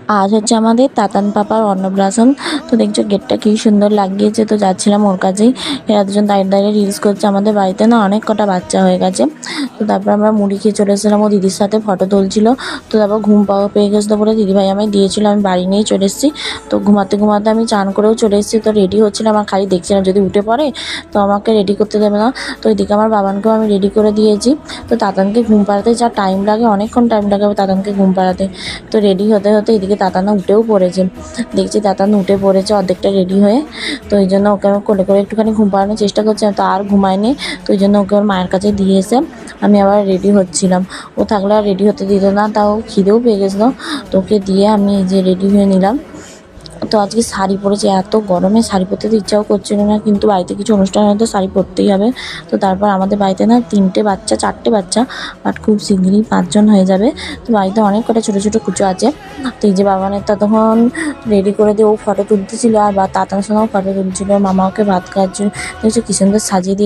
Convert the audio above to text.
আজ হচ্ছে আমাদের তাতান পাপার অন্নপ্রাশন। তো দেখছো গেটটা কি সুন্দর লাগিয়েছে। তো যাচ্ছিলাম ওর কাছেই, এরা দুজন দাঁড়িয়ে দাঁড়িয়ে রিলস করছে। আমাদের বাড়িতে না অনেক কটা বাচ্চা হয়ে গেছে। তো তারপর আমরা মুড়ি খেয়ে চলে এসেছিলাম, ও দিদির সাথে ফটো তুলছিল। তো তারপর ঘুম পাওয়া পেয়ে গেছিলো বলে দিদিভাই আমায় দিয়েছিল, আমি বাড়ি নিয়ে চলে এসেছি। তো ঘুমাতে ঘুমাতে আমি চান করেও চলে এসেছি। তো রেডি হচ্ছিলাম, আর খালি দেখছিলাম যদি উঠে পড়ে তো আমাকে রেডি করতে দেবে না। তো এদিকে আমার বাবানকেও আমি রেডি করে দিয়েছি। তো তাতানকে ঘুম পাড়াতে যা টাইম লাগে, অনেকক্ষণ টাইম লাগে তাতানকে ঘুম পাড়াতে। তো রেডি হতে হতে এদিকে তাতানা উঠেও পড়েছে। দেখছি তাতান উঠে পড়েছে অর্ধেকটা রেডি হয়ে। তো এই জন্য ওকে আমি কোলে করে একটুখানি ঘুম পাড়ানোর চেষ্টা করছিলাম, তো আর ঘুমায়নি। তো এই জন্য ওকে ওর মায়ের কাছে দিয়ে এসে আমি আবার রেডি হচ্ছিলাম। ও থাকলে আর রেডি হতে দিত না, তাও খিদেও পেয়ে গেছিলো। তো ওকে দিয়ে আমি এই যে রেডি হয়ে নিলাম। তো আজকে শাড়ি পরেছি, এত গরমে শাড়ি পরতে তো ইচ্ছাও করছিল না, কিন্তু বাড়িতে কিছু অনুষ্ঠান হলে তো শাড়ি পরতেই হবে। তো তারপর আমাদের বাড়িতে না 3টে বাচ্চা 4টে বাচ্চা, বাট খুব শিগগিরই 5 জন হয়ে যাবে। তো বাড়িতে অনেক কটা ছোটো ছোটো কুচো আছে। তো এই যে বাবানের তখন রেডি করে দিয়ে ও ফটো তুলতেছিল, আর বা তাতার সঙ্গেও ফটো তুলছিল। মামা ওকে ভাত খাওয়ার জন্য দেখছো কি সুন্দর সাজিয়ে দিয়ে